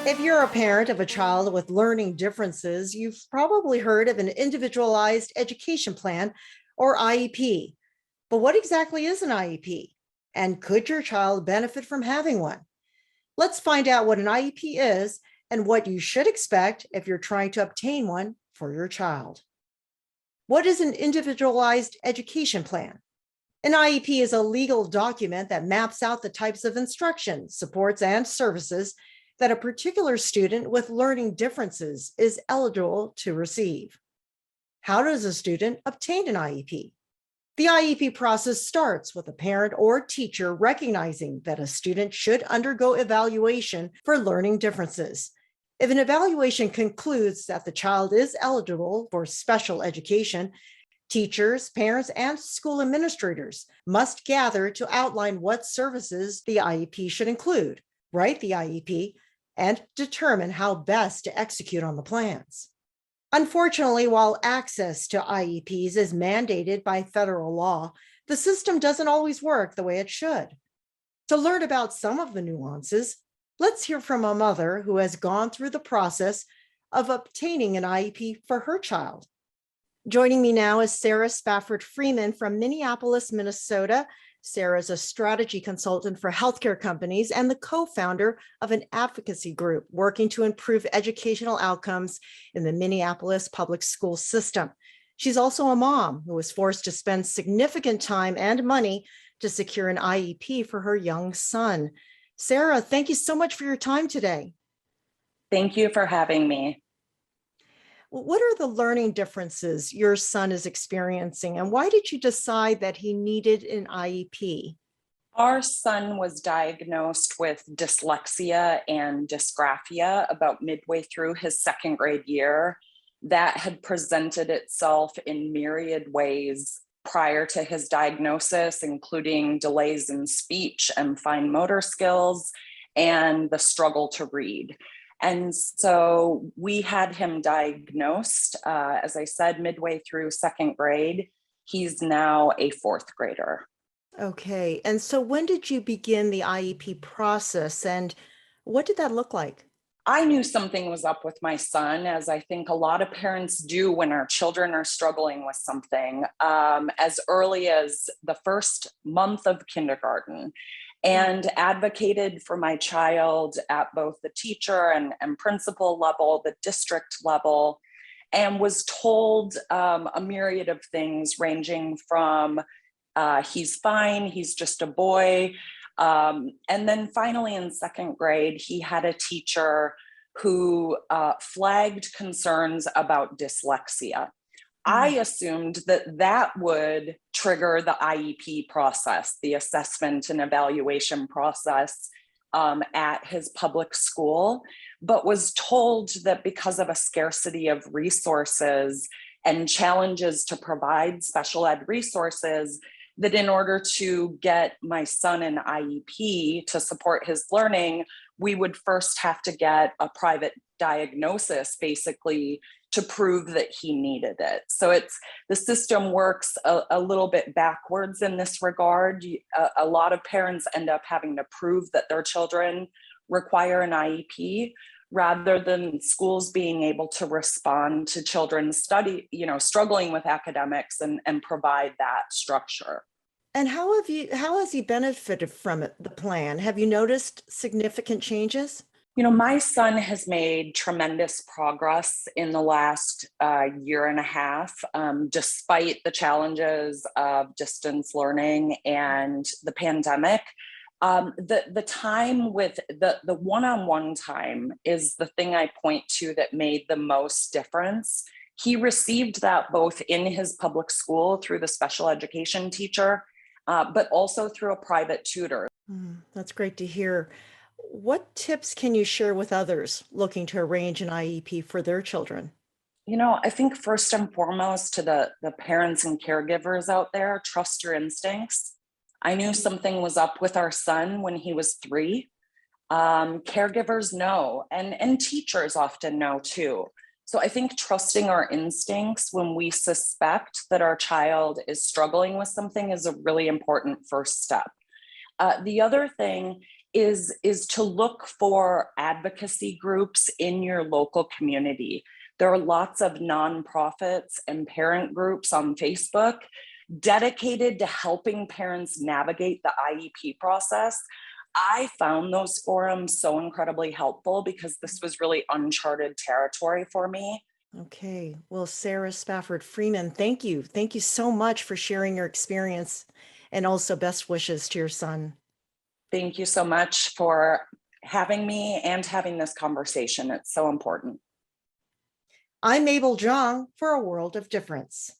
If you're a parent of a child with learning differences, you've probably heard of an Individualized Education Plan, or IEP. But what exactly is an IEP? And could your child benefit from having one? Let's find out what an IEP is and what you should expect if you're trying to obtain one for your child. What is an Individualized Education Plan? An IEP is a legal document that maps out the types of instruction, supports, and services that a particular student with learning differences is eligible to receive. How does a student obtain an IEP? The IEP process starts with a parent or teacher recognizing that a student should undergo evaluation for learning differences. If an evaluation concludes that the child is eligible for special education, teachers, parents, and school administrators must gather to outline what services the IEP should include, write the IEP, and determine how best to execute on the plans. Unfortunately, while access to IEPs is mandated by federal law, the system doesn't always work the way it should. To learn about some of the nuances, let's hear from a mother who has gone through the process of obtaining an IEP for her child. Joining me now is Sarah Spafford Freeman from Minneapolis, Minnesota. Sarah is a strategy consultant for healthcare companies and the co-founder of an advocacy group working to improve educational outcomes in the Minneapolis public school system. She's also a mom who was forced to spend significant time and money to secure an IEP for her young son. Sarah, thank you so much for your time today. Thank you for having me. What are the learning differences your son is experiencing, and why did you decide that he needed an IEP? Our son was diagnosed with dyslexia and dysgraphia about midway through his second grade year. That had presented itself in myriad ways prior to his diagnosis, including delays in speech and fine motor skills and the struggle to read. And so we had him diagnosed, as I said, midway through second grade. He's now a fourth grader. Okay. And so when did you begin the IEP process, and what did that look like? I knew something was up with my son, as I think a lot of parents do when our children are struggling with something, as early as the first month of kindergarten, and advocated for my child at both the teacher and principal level, the district level, and was told a myriad of things ranging from he's fine, he's just a boy. And then finally in second grade, he had a teacher who flagged concerns about dyslexia. I assumed that that would trigger the IEP process, the assessment and evaluation process at his public school, but was told that because of a scarcity of resources and challenges to provide special ed resources, that in order to get my son an IEP to support his learning, we would first have to get a private diagnosis, basically, to prove that he needed it. So the system works a little bit backwards in this regard. A lot of parents end up having to prove that their children require an IEP rather than schools being able to respond to children struggling with academics and provide that structure. And how has he benefited from the plan? Have you noticed significant changes? My son has made tremendous progress in the last year and a half, despite the challenges of distance learning and the pandemic. The time with the one-on-one time is the thing I point to that made the most difference. He received that both in his public school through the special education teacher, but also through a private tutor. That's great to hear. What tips can you share with others looking to arrange an IEP for their children? I think first and foremost to the parents and caregivers out there, trust your instincts. I knew something was up with our son when he was 3. Caregivers know, and teachers often know too. So I think trusting our instincts when we suspect that our child is struggling with something is a really important first step. The other thing is to look for advocacy groups in your local community. There are lots of nonprofits and parent groups on Facebook dedicated to helping parents navigate the IEP process. I found those forums so incredibly helpful because this was really uncharted territory for me. Okay, well, Sarah Spafford Freeman, thank you. Thank you so much for sharing your experience, and also best wishes to your son. Thank you so much for having me and having this conversation. It's so important. I'm Mabel JONG for A World of Difference.